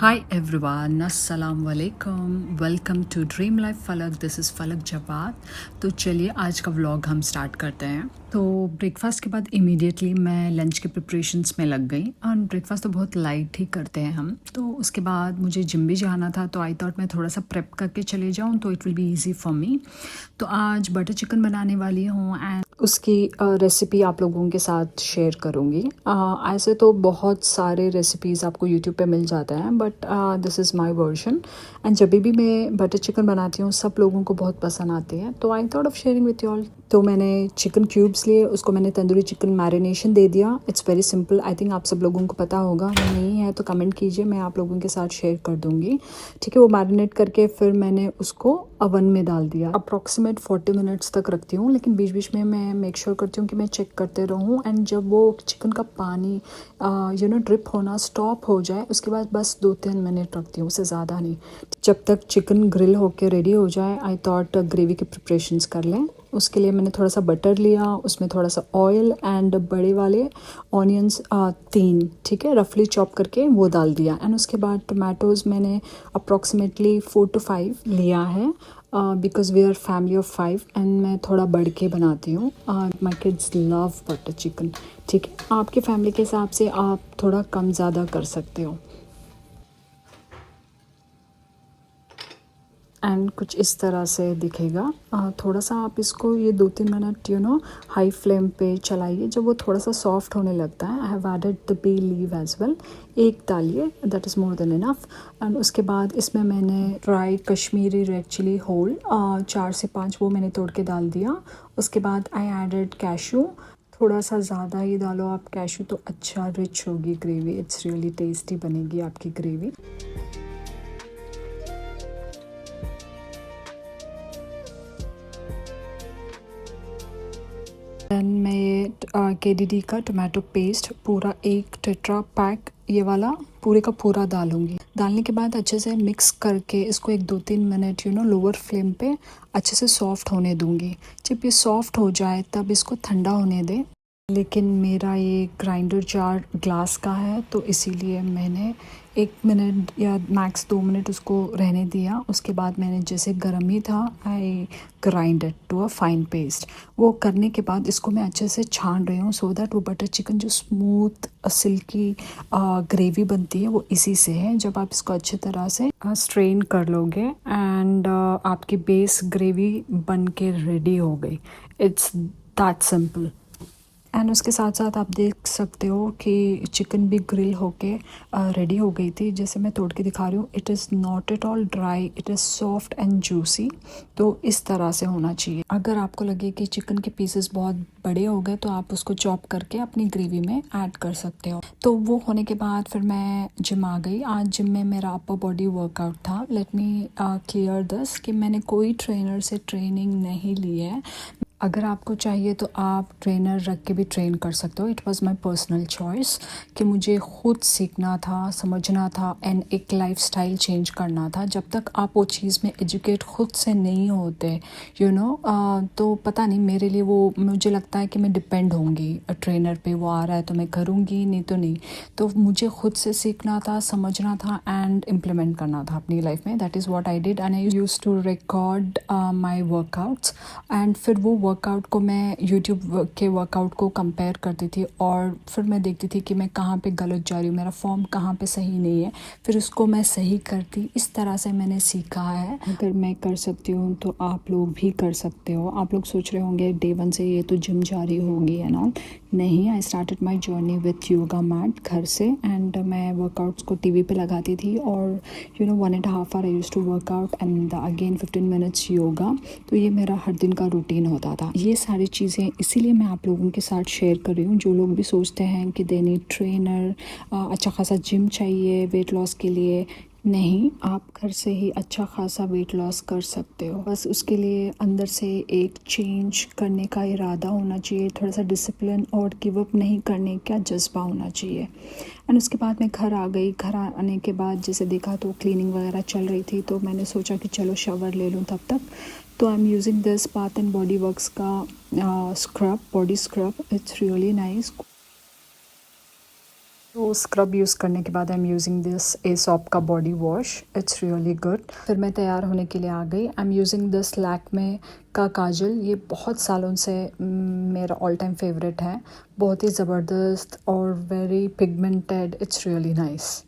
Hi everyone, अस्सलाम वालेकुम, welcome to dream life फलक। दिस इज़ फलक जवाद। तो चलिए आज का व्लॉग हम स्टार्ट करते हैं। तो ब्रेकफास्ट के बाद इमीडिएटली मैं लंच के प्रिपरेशंस में लग गई और ब्रेकफास्ट तो बहुत लाइट ही करते हैं हम। तो उसके बाद मुझे जिम भी जाना था, तो आई थॉट मैं थोड़ा सा प्रेप करके चले जाऊँ तो it will be easy for me. तो आज बटर चिकन बनाने वाली हूँ एंड उसकी रेसिपी आप लोगों के साथ शेयर करूँगी। ऐसे तो बहुत सारे रेसिपीज़ आपको यूट्यूब पे मिल जाते हैं, but this is my version. And जब भी मैं बटर चिकन बनाती हूँ सब लोगों को बहुत पसंद आती है, तो I thought of sharing with you all. तो मैंने चिकन क्यूब्स लिए, उसको मैंने तंदूरी चिकन मैरिनेशन दे दिया। It's very simple, I think आप सब लोगों को पता होगा, नहीं है तो कमेंट कीजिए, मैं आप लोगों के साथ शेयर कर दूँगी। ठीक है, वो मैरिनेट करके फिर मैंने उसको अवन में डाल दिया। अप्रॉक्सीमेट 40 मिनट्स तक रखती हूँ, लेकिन बीच बीच में मैं मेक श्योर करती हूँ कि मैं चेक करते रहूँ। एंड जब वो चिकन का पानी ड्रिप होना स्टॉप हो जाए, उसके बाद बस 2-3 मिनट रखती हूँ, उससे ज़्यादा नहीं। जब तक चिकन ग्रिल होके रेडी हो जाए, आई थॉट ग्रेवी के प्रिपरेशंस कर लें। उसके लिए मैंने थोड़ा सा बटर लिया, उसमें थोड़ा सा ऑयल एंड बड़े वाले ऑनियंस 3, ठीक है, रफली चॉप करके वो डाल दिया। एंड उसके बाद टमाटोज़ मैंने अप्रॉक्सीमेटली 4 to 5 लिया है, because we are family of 5 and मैं थोड़ा बढ़ के बनाती हूँ। My kids love butter chicken. ठीक है, आपके फैमिली के हिसाब से आप थोड़ा कम ज़्यादा कर सकते हो। एंड कुछ इस तरह से दिखेगा। थोड़ा सा आप इसको ये 2-3 मिनट हाई फ्लेम पे चलाइए। जब वो थोड़ा सा सॉफ्ट होने लगता है, I have added the bay leaf as well, एक डालिए, that is more than enough. And उसके बाद इसमें मैंने dry Kashmiri red chilli whole 4 से 5 वो मैंने तोड़ के डाल दिया। उसके बाद आई एडेड कैशू, थोड़ा सा ज़्यादा ही डालो आप कैशू, तो अच्छा रिच होगी ग्रेवी, इट्स रियली टेस्टी बनेगी आपकी ग्रेवी। देन मैं ये KDD का टोमेटो पेस्ट पूरा एक टेट्रा पैक ये वाला पूरे का पूरा डालूंगी। डालने के बाद अच्छे से मिक्स करके इसको एक 2-3 मिनट लोअर फ्लेम पे अच्छे से सॉफ्ट होने दूंगी। जब ये सॉफ्ट हो जाए तब इसको ठंडा होने दें। लेकिन मेरा ये ग्राइंडर जार ग्लास का है, तो इसीलिए मैंने 1 मिनट या मैक्स 2 मिनट उसको रहने दिया। उसके बाद मैंने जैसे गर्म ही था, I grind it to a fine paste. वो करने के बाद इसको मैं अच्छे से छान रही हूँ, सो दैट वो बटर चिकन जो स्मूथ सिल्की ग्रेवी बनती है वो इसी से है। जब आप इसको अच्छी तरह से स्ट्रेन कर लोगे एंड आपकी बेस ग्रेवी बन के रेडी हो गई। It's that simple. एंड उसके साथ साथ आप देख सकते हो कि चिकन भी ग्रिल होके रेडी हो गई थी। जैसे मैं तोड़ के दिखा रही हूँ, it is not at all dry, it is soft and juicy. तो इस तरह से होना चाहिए। अगर आपको लगे कि चिकन के पीसेस बहुत बड़े हो गए, तो आप उसको चॉप करके अपनी ग्रेवी में ऐड कर सकते हो। तो वो होने के बाद फिर मैं जिम आ गई। आज जिम में मेरा अपर बॉडी वर्कआउट था। लेट मी क्लियर दिस कि मैंने कोई ट्रेनर से ट्रेनिंग नहीं ली है। अगर आपको चाहिए तो आप ट्रेनर रख के भी ट्रेन कर सकते हो। It was my personal choice कि मुझे खुद सीखना था, समझना था एंड एक लाइफस्टाइल चेंज करना था। जब तक आप वो चीज़ में एजुकेट खुद से नहीं होते तो पता नहीं, मेरे लिए वो मुझे लगता है कि मैं डिपेंड होंगी ट्रेनर पे, वो आ रहा है तो मैं करूँगी, नहीं तो नहीं। तो मुझे खुद से सीखना था, समझना था एंड इम्प्लीमेंट करना था अपनी लाइफ में। That is what I did and I used to record my workouts. And फिर वो वर्कआउट को मैं यूट्यूब के वर्कआउट को कंपेयर करती थी और फिर मैं देखती थी कि मैं कहाँ पे गलत जा रही हूँ, मेरा फॉर्म कहाँ पे सही नहीं है, फिर उसको मैं सही करती। इस तरह से मैंने सीखा है। अगर मैं कर सकती हूँ तो आप लोग भी कर सकते हो। आप लोग सोच रहे होंगे डे 1 से ये तो जिम जा रही होगी एंड ऑल। नहीं, I started my journey with yoga mat घर से। एंड मैं वर्कआउट्स को टीवी पे लगाती थी और 1.5 hour I used to work out and again 15 minutes yoga. तो ये मेरा हर दिन का रूटीन होता था। ये सारी चीज़ें इसीलिए मैं आप लोगों के साथ शेयर कर रही हूँ। जो लोग भी सोचते हैं कि दे नीड ट्रेनर, अच्छा खासा जिम चाहिए वेट लॉस के लिए, नहीं, आप घर से ही अच्छा खासा वेट लॉस कर सकते हो। बस उसके लिए अंदर से एक चेंज करने का इरादा होना चाहिए, थोड़ा सा डिसिप्लिन और गिव अप नहीं करने का जज्बा होना चाहिए। एंड उसके बाद मैं घर आ गई। घर आने के बाद जैसे देखा तो क्लीनिंग वगैरह चल रही थी, तो मैंने सोचा कि चलो शावर ले लूँ तब तक। तो I am using this Bath and Body Works का scrub, body scrub. It's really nice. तो स्क्रब यूज़ करने के बाद I am using this Aesop का body wash, it's really good. फिर मैं तैयार होने के लिए आ गई। I am using this Lakme का काजल, ये बहुत सालों से मेरा ऑल टाइम फेवरेट है, बहुत ही ज़बरदस्त और very pigmented, it's really nice.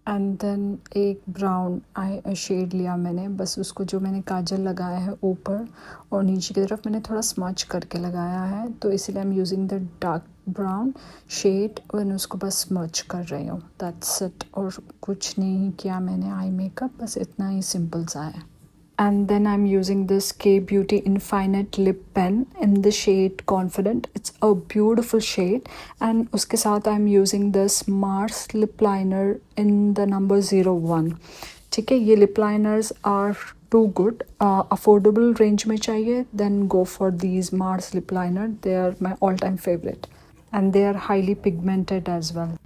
And then एक ब्राउन आई शेड लिया मैंने, बस उसको जो मैंने काजल लगाया है ऊपर और नीचे की तरफ मैंने थोड़ा स्मच करके लगाया है, तो इसीलिए I am using the dark brown shade और उसको बस स्मच कर रही हूँ, दैट्स इट। और कुछ नहीं किया मैंने आई मेकअप, बस इतना ही सिंपल सा है। And then I'm using this K Beauty Infinite Lip Pen in the shade Confident. It's a beautiful shade. And उसके साथ I'm using this Mars Lip Liner in the number 01. ठीक है, ये lip liners are too good. Affordable range में चाहिए, then go for these Mars Lip Liner. They are my all-time favorite. And they are highly pigmented as well.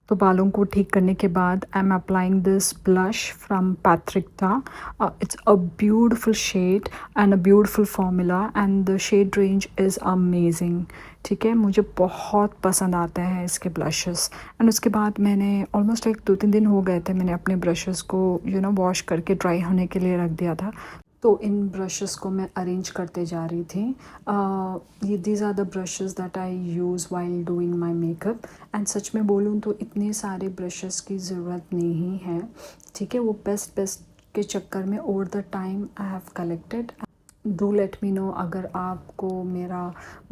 तो बालों को ठीक करने के बाद I am applying this blush from Patrick Ta. It's a beautiful shade and a beautiful formula and the shade range is amazing. ठीक है, मुझे बहुत पसंद आते हैं इसके ब्लशेस। एंड उसके बाद मैंने ऑलमोस्ट एक 2-3 दिन हो गए थे, मैंने अपने ब्रशेस को वॉश करके ड्राई होने के लिए रख दिया था। तो इन ब्रशेस को मैं अरेंज करते जा रही थी। ये these are the brushes that I use while doing my makeup. And सच में बोलूँ तो इतने सारे ब्रशेस की ज़रूरत नहीं है, ठीक है, वो बेस्ट के चक्कर में over the time I have collected. Do let me know अगर आपको मेरा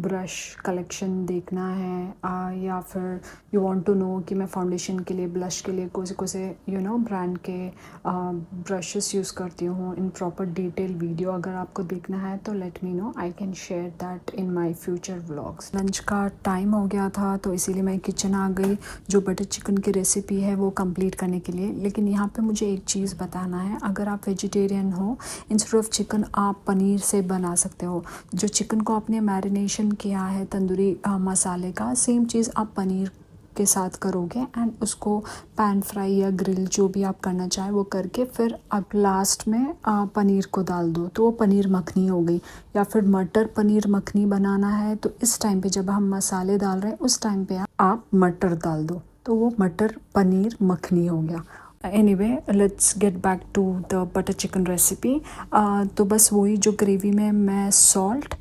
ब्रश कलेक्शन देखना है, या फिर यू वांट टू नो कि मैं फाउंडेशन के लिए, ब्लश के लिए कौन से ब्रांड के ब्रशेस यूज़ करती हूँ इन प्रॉपर डिटेल वीडियो अगर आपको देखना है तो let me know, I can share that in my future vlogs. Lunch का टाइम हो गया था तो इसीलिए मैं किचन आ गई, जो बटर चिकन की रेसिपी है वो कंप्लीट करने के लिए। लेकिन यहाँ पे मुझे एक चीज़ बताना है, अगर आप वेजिटेरियन हो, इंस्टेड ऑफ चिकन आप पनीर से बना सकते हो। जो चिकन को आपने मैरिनेशन किया है तंदूरी मसाले का, सेम चीज़ आप पनीर के साथ करोगे एंड उसको पैन फ्राई या ग्रिल जो भी आप करना चाहे वो करके फिर आप लास्ट में पनीर को डाल दो, तो वो पनीर मखनी हो गई। या फिर मटर पनीर मखनी बनाना है तो इस टाइम पे जब हम मसाले डाल रहे हैं उस टाइम पे आप मटर डाल दो, तो वो मटर पनीर मखनी हो गया। Anyway let's get back to the butter chicken recipe. तो बस वही जो ग्रेवी में मैं salt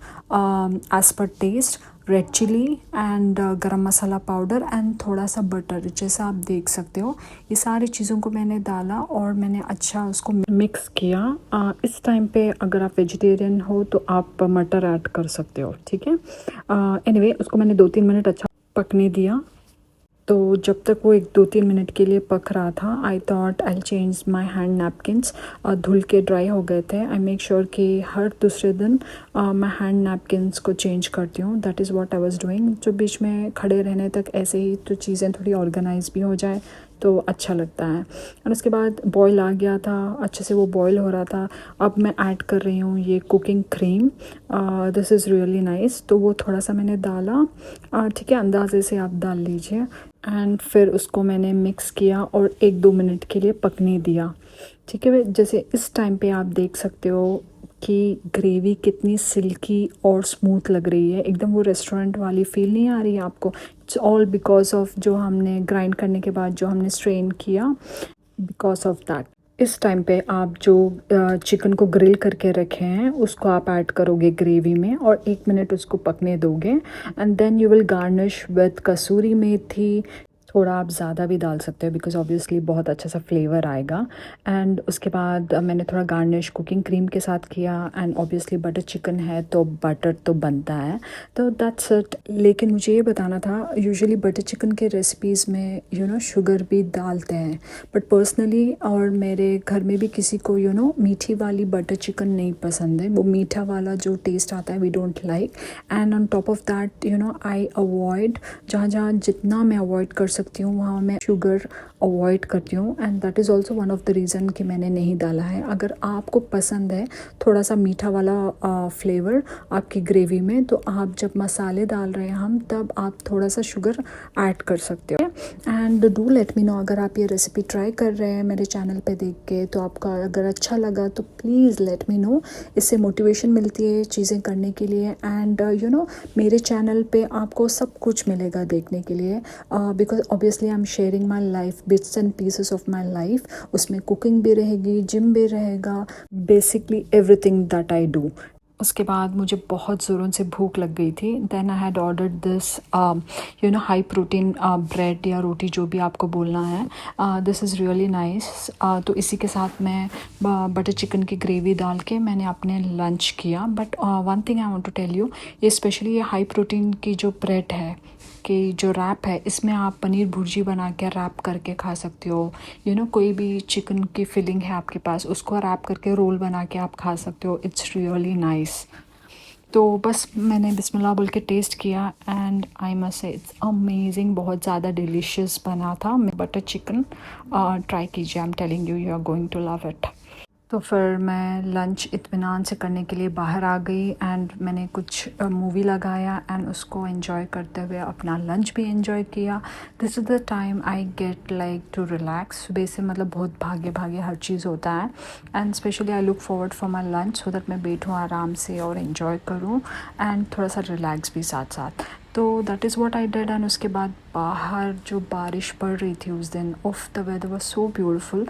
as per taste, red chilli and garam masala powder and थोड़ा सा बटर, जैसा आप देख सकते हो ये सारी चीज़ों को मैंने डाला और मैंने अच्छा उसको मिक्स किया। इस टाइम पे अगर आप वेजिटेरियन हो तो आप मटर ऐड कर सकते हो, ठीक है। एनीवे उसको मैंने 2-3 मिनट अच्छा पकने दिया। तो जब तक वो 1-2-3 मिनट के लिए पक रहा था, I thought I change my hand napkins. धुल के ड्राई हो गए थे। आई मेक श्योर कि हर दूसरे दिन मैं हैंड नैपकिन्स को चेंज करती हूँ। That is what I was doing. जो बीच में खड़े रहने तक ऐसे ही तो चीज़ें थोड़ी ऑर्गेनाइज भी हो जाए तो अच्छा लगता है। और उसके बाद बॉयल आ गया था, अच्छे से वो बॉयल हो रहा था। अब मैं ऐड कर रही हूँ ये cooking cream, this is really nice. तो वो थोड़ा सा मैंने डाला, ठीक है, अंदाजे से आप डाल लीजिए। एंड फिर उसको मैंने मिक्स किया और 1-2 मिनट के लिए पकने दिया, ठीक है। जैसे इस टाइम पे आप देख सकते हो कि ग्रेवी कितनी सिल्की और स्मूथ लग रही है, एकदम वो रेस्टोरेंट वाली फील नहीं आ रही है आपको। इट्स ऑल बिकॉज ऑफ जो हमने ग्राइंड करने के बाद जो हमने स्ट्रेन किया, बिकॉज ऑफ दैट। इस टाइम पे आप जो चिकन को ग्रिल करके रखे हैं उसको आप ऐड करोगे ग्रेवी में और 1 मिनट उसको पकने दोगे। And then you will garnish with kasuri methi. थोड़ा आप ज़्यादा भी डाल सकते हो बिकॉज ऑब्वियसली बहुत अच्छा सा फ्लेवर आएगा। एंड उसके बाद मैंने थोड़ा गार्निश कुकिंग क्रीम के साथ किया। एंड ऑब्वियसली बटर चिकन है तो बटर तो बनता है, तो दैट्स इट। लेकिन मुझे ये बताना था, यूजुअली बटर चिकन के रेसिपीज़ में शुगर भी डालते हैं, बट पर्सनली और मेरे घर में भी किसी को मीठी वाली बटर चिकन नहीं पसंद है। वो मीठा वाला जो टेस्ट आता है we don't like. And on top of that I avoid, जहाँ जितना मैं अवॉइड कर सकती हूँ वहाँ मैं शुगर अवॉइड करती हूँ, and that is also one of the reason कि मैंने नहीं डाला है। अगर आपको पसंद है थोड़ा सा मीठा वाला फ्लेवर आपकी ग्रेवी में, तो आप जब मसाले डाल रहे हैं हम, तब आप थोड़ा सा शुगर ऐड कर सकते हो। And do let me know अगर आप ये रेसिपी ट्राई कर रहे हैं मेरे चैनल पे देख के, तो आपका अगर अच्छा लगा तो प्लीज़ लेट मी नो। इससे मोटिवेशन मिलती है चीज़ें करने के लिए। एंड यू नो मेरे चैनल पे आपको सब कुछ मिलेगा देखने के लिए, because obviously I am sharing my life, bits and pieces of my life. उसमें कुकिंग भी रहेगी, जिम भी रहेगा, basically everything that I do. उसके बाद मुझे बहुत ज़ोरों से भूख लग गई थी। Then I had ordered this you know high protein bread या रोटी, जो भी आपको बोलना है। This is really nice. तो इसी के साथ मैं बटर चिकन की ग्रेवी डाल के मैंने अपने लंच किया। But one thing I want to tell you, ये स्पेशली ये हाई प्रोटीन की जो ब्रेड है कि जो रैप है, इसमें आप पनीर भुर्जी बना के रैप करके खा सकते हो। यू नो कोई भी चिकन की फिलिंग है आपके पास, उसको रैप करके रोल बना के आप खा सकते हो। It's really nice. तो बस मैंने बिस्मिल्लाह बोल के टेस्ट किया, and I must say it's amazing. बहुत ज़्यादा डिलीशियस बना था। बटर चिकन ट्राई कीजिए, I am telling you, you are going to love it. तो फिर मैं लंच इत्मीनान से करने के लिए बाहर आ गई, एंड मैंने कुछ मूवी लगाया एंड उसको एंजॉय करते हुए अपना लंच भी एंजॉय किया। This is the time I get like to relax. सुबह से मतलब बहुत भागे भागे हर चीज़ होता है, and specially I look forward for my lunch so that मैं बैठूँ आराम से और एंजॉय करूँ, एंड थोड़ा सा रिलैक्स भी साथ साथ। तो that is what I did. And उसके बाद बाहर जो बारिश पड़ रही थी उस दिन, of the weather was so beautiful.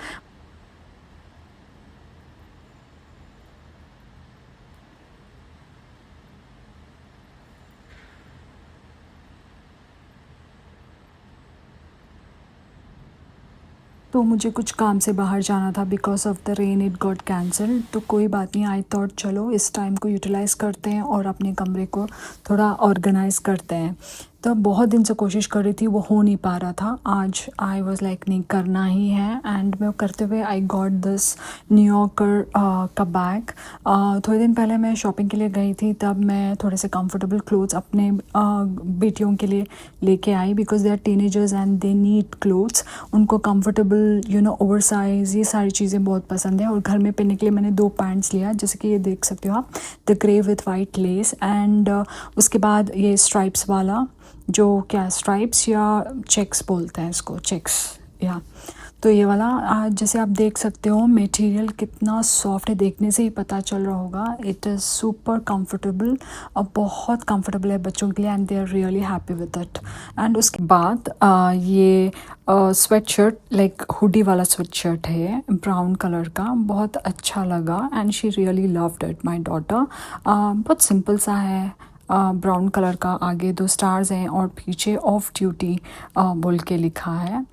तो मुझे कुछ काम से बाहर जाना था, because of the rain it got cancelled. तो कोई बात नहीं, आई थॉट चलो इस टाइम को यूटिलाइज़ करते हैं और अपने कमरे को थोड़ा ऑर्गेनाइज़ करते हैं। तो बहुत दिन से कोशिश कर रही थी, वो हो नहीं पा रहा था। आज आई वाज लाइक नहीं, करना ही है। एंड मैं करते हुए आई गॉट दिस न्यूयॉर्कर का बैग। थोड़े दिन पहले मैं शॉपिंग के लिए गई थी, तब मैं थोड़े से कंफर्टेबल क्लोथ्स अपने बेटियों के लिए लेके आई, because they are teenagers and they need clothes. उनको comfortable you know oversize, ये सारी चीज़ें बहुत पसंद है। और घर में पहनने के लिए मैंने 2 पैंट्स लिया, जैसे कि ये देख सकते हो आप, the grey with white less. And उसके बाद ये स्ट्राइप्स वाला, जो क्या स्ट्राइप्स या चेक्स बोलते हैं इसको, चेक्स या। तो ये वाला जैसे आप देख सकते हो, मटेरियल कितना सॉफ्ट है, देखने से ही पता चल रहा होगा। इट इज़ सुपर कंफर्टेबल और बहुत कंफर्टेबल है बच्चों के लिए, and they are really happy with it. And उसके बाद ये स्वेट शर्ट, लाइक हुडी वाला स्वेट शर्ट है ब्राउन कलर का, बहुत अच्छा लगा, and she really loved it my daughter. बहुत सिंपल सा है, ब्राउन कलर का, आगे 2 स्टार्स हैं और पीछे ऑफ ड्यूटी बोल के लिखा है।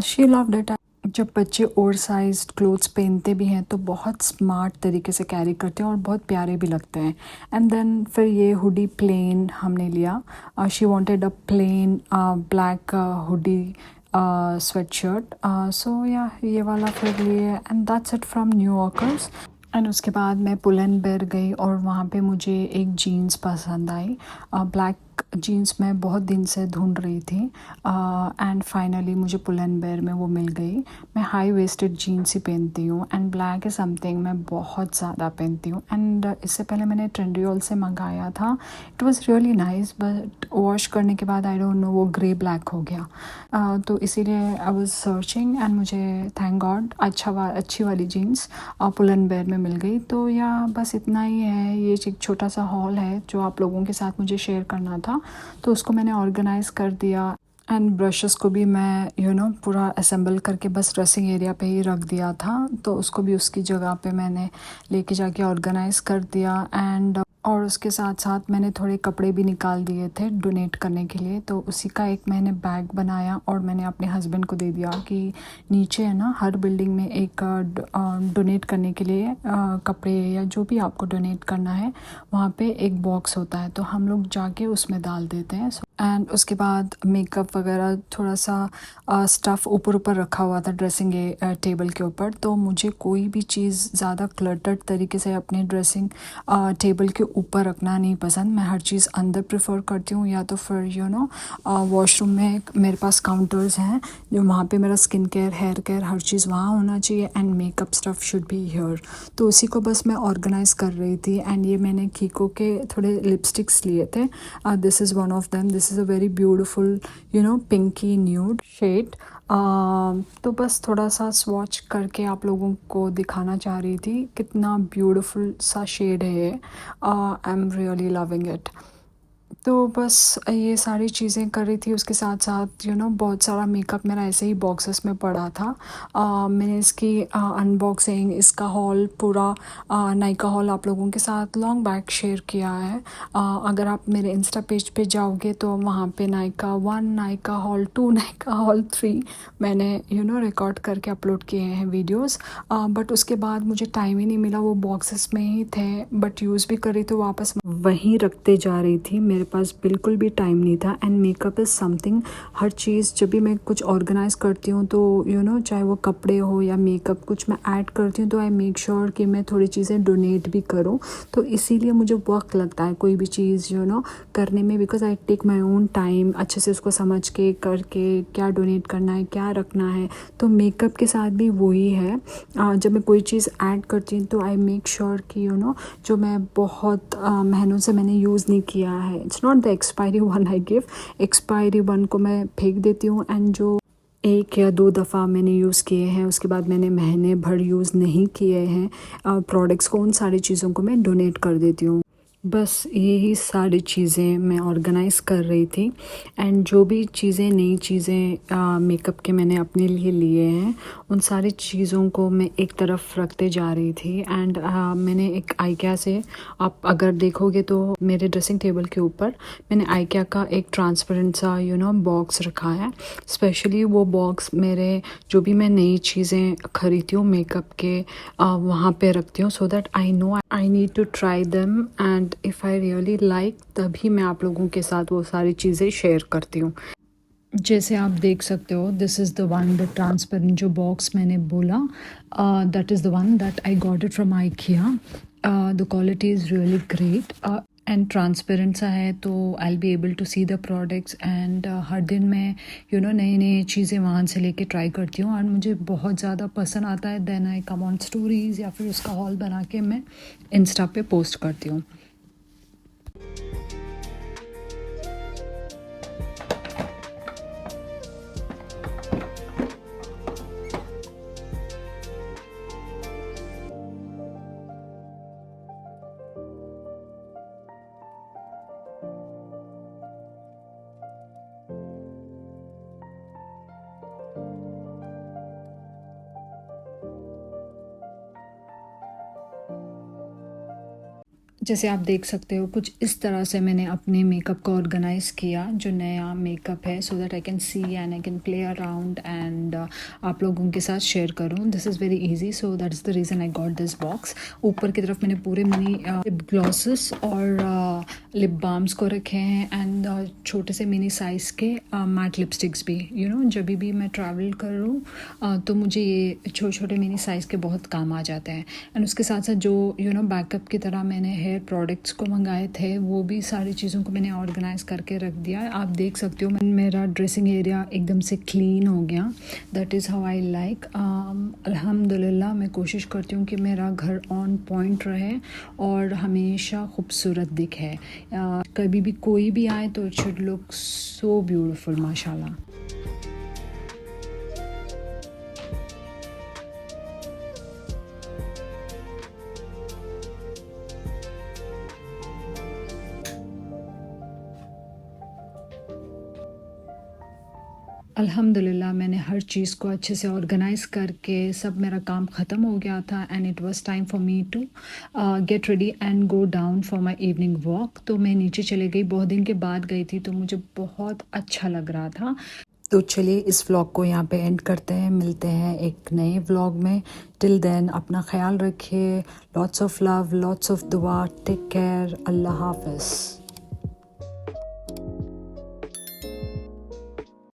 She loved it. जब बच्चे ओवर साइज्ड क्लोथ्स पहनते भी हैं तो बहुत स्मार्ट तरीके से कैरी करते हैं और बहुत प्यारे भी लगते हैं। एंड देन फिर ये हुडी प्लेन हमने लिया। She wanted a plain black hoodie sweatshirt, so yeah ये वाला फिर लिए, and that's it from New Yorkers. And उसके बाद मैं पुल एंड बेयर गई और वहाँ पे मुझे एक जीन्स पसंद आई, ब्लैक जीन्स मैं बहुत दिन से ढूंढ रही थी, एंड फाइनली मुझे पुल एंड बेयर में वो मिल गई। मैं हाई वेस्टेड जीन्स ही पहनती हूँ, एंड ब्लैक इज़ समथिंग मैं बहुत ज़्यादा पहनती हूँ। एंड इससे पहले मैंने ट्रेंडियोल से मंगाया था, it was really nice, but wash करने के बाद आई डोंट नो वो ग्रे ब्लैक हो गया। तो इसीलिए आई वाज सर्चिंग, एंड मुझे थैंक गॉड अच्छी वाली जीन्स पुल एंड बेयर में मिल गई। तो या बस इतना ही है, ये एक छोटा सा हॉल है जो आप लोगों के साथ मुझे शेयर करना था, तो उसको मैंने ऑर्गेनाइज़ कर दिया। एंड ब्रशेस को भी मैं यू नो पूरा असेंबल करके बस ड्रेसिंग एरिया पे ही रख दिया था, तो उसको भी उसकी जगह पे मैंने लेके जाके ऑर्गेनाइज़ कर दिया। एंड और उसके साथ साथ मैंने थोड़े कपड़े भी निकाल दिए थे डोनेट करने के लिए, तो उसी का एक मैंने बैग बनाया और मैंने अपने हस्बैंड को दे दिया कि नीचे है ना, हर बिल्डिंग में एक डोनेट करने के लिए कपड़े या जो भी आपको डोनेट करना है, वहाँ पे एक बॉक्स होता है, तो हम लोग जाके उसमें डाल देते हैं। एंड उसके बाद मेकअप वगैरह थोड़ा सा स्टफ़ ऊपर ऊपर रखा हुआ था ड्रेसिंग टेबल के ऊपर, तो मुझे कोई भी चीज़ ज़्यादा क्लटर्ड तरीके से अपने ड्रेसिंग टेबल के ऊपर रखना नहीं पसंद, मैं हर चीज़ अंदर प्रेफर करती हूँ, या तो फिर वॉशरूम में मेरे पास काउंटर्स हैं जो वहाँ पे मेरा स्किन केयर, हेयर केयर, हर चीज़ वहाँ होना चाहिए and makeup stuff should be here. तो उसी को बस मैं ऑर्गेनाइज़ कर रही थी। एंड ये मैंने कीको के थोड़े लिपस्टिक्स लिए थे, this is one of them, this is a very beautiful pinky nude shade. तो बस थोड़ा सा स्वॉच करके आप लोगों को दिखाना चाह रही थी कितना ब्यूटीफुल सा शेड है ये। I am really loving it. तो बस ये सारी चीज़ें कर रही थी, उसके साथ साथ बहुत सारा मेकअप मेरा ऐसे ही बॉक्सेस में पड़ा था। मैंने इसकी अनबॉक्सिंग, इसका हॉल पूरा, नायका हॉल आप लोगों के साथ लॉन्ग बैक शेयर किया है। अगर आप मेरे इंस्टा पेज पे जाओगे तो वहाँ पे नायका 1, नायका हॉल 2, नायका हॉल 3 मैंने रिकॉर्ड करके अपलोड किए हैं वीडियोस। बट उसके बाद मुझे टाइम ही नहीं मिला, वो बॉक्सेस में ही थे बट यूज़ भी कर रही थी, वापस वहीं रखते जा रही थी, मेरे पास बिल्कुल भी टाइम नहीं था। एंड मेकअप इज़ समथिंग, हर चीज़ जब भी मैं कुछ ऑर्गेनाइज़ करती हूँ तो चाहे वो कपड़े हो या मेकअप कुछ मैं ऐड करती हूँ तो आई मेक श्योर कि मैं थोड़ी चीज़ें डोनेट भी करूँ। तो इसीलिए मुझे वक्त लगता है कोई भी चीज़ करने में, because I take my own time, अच्छे से उसको समझ के करके क्या डोनेट करना है, क्या रखना है। तो मेकअप के साथ भी वही है, जब मैं कोई चीज़ ऐड करती हूँ तो आई मेक श्योर कि जो मैं बहुत महीनों से मैंने यूज़ नहीं किया है, it's not the expiry one I give, expiry one को मैं फेंक देती हूँ। एंड जो 1 या 2 दफ़ा मैंने यूज़ किए हैं उसके बाद मैंने महीने भर यूज़ नहीं किए हैं प्रोडक्ट्स को, उन सारी चीज़ों को मैं डोनेट कर देती हूँ। बस यही सारी चीज़ें मैं ऑर्गेनाइज़ कर रही थी। एंड जो भी चीज़ें, नई चीज़ें मेकअप के मैंने अपने लिए लिए हैं उन सारी चीज़ों को मैं एक तरफ रखते जा रही थी। एंड मैंने एक आइकिया से, आप अगर देखोगे तो मेरे ड्रेसिंग टेबल के ऊपर मैंने आइकिया का एक ट्रांसपेरेंट सा बॉक्स रखा है। स्पेशली वो बॉक्स मेरे जो भी मैं नई चीज़ें खरीदती हूँ मेकअप के वहाँ पे रखती हूँ, so that I know I need to try them and if I really like तभी मैं आप लोगों के साथ वो सारी चीज़ें शेयर करती हूँ। जैसे आप देख सकते हो, this is the one, the transparent जो बॉक्स मैंने बोला, that is the one that I got it from IKEA. The quality is really great and transparent सा है, तो I will be able to see the products. And हर दिन मैं नई नई चीज़ें वहाँ से लेके ट्राई करती हूँ और मुझे बहुत ज़्यादा पसंद आता है। Then I come on stories या फिर उसका हॉल बना के मैं इंस्टा पे पोस्ट करती हूँ। जैसे आप देख सकते हो कुछ इस तरह से मैंने अपने मेकअप को ऑर्गेनाइज़ किया, जो नया मेकअप है, सो that I can see and I can play around and आप लोगों के साथ शेयर करूं। This is very easy, so that is the reason I got this box. ऊपर की तरफ मैंने पूरे मिनी लिप ग्लॉसेस और लिप बाम्स को रखे हैं एंड छोटे से मिनी साइज़ के मैट लिपस्टिक्स भी। जब भी मैं ट्रैवल करूँ तो मुझे ये छोटे छोटे मिनी साइज़ के बहुत काम आ जाते हैं। एंड उसके साथ साथ जो बैकअप की तरह मैंने हेयर प्रोडक्ट्स को मंगाए थे, वो भी सारी चीज़ों को मैंने ऑर्गेनाइज़ करके रख दिया है। आप देख सकते हो मेरा ड्रेसिंग एरिया एकदम से क्लीन हो गया। That is how I like. अल्हम्दुलिल्लाह मैं कोशिश करती हूँ कि मेरा घर ऑन पॉइंट रहे और हमेशा खूबसूरत दिखे। कभी भी कोई भी आए तो it should look so beautiful, माशाल्लाह। अल्हम्दुलिल्लाह मैंने हर चीज़ को अच्छे से ऑर्गेनाइज़ करके सब मेरा काम ख़त्म हो गया था and it was time for me to get ready and go down for my evening walk. तो मैं नीचे चले गई, बहुत दिन के बाद गई थी तो मुझे बहुत अच्छा लग रहा था। तो चलिए इस व्लॉग को यहाँ पे एंड करते हैं, मिलते हैं एक नए व्लॉग में। टिल देन अपना ख्याल रखिए, lots of love, lots of दुआ, टेक केयर, अल्लाह हाफ़िज़।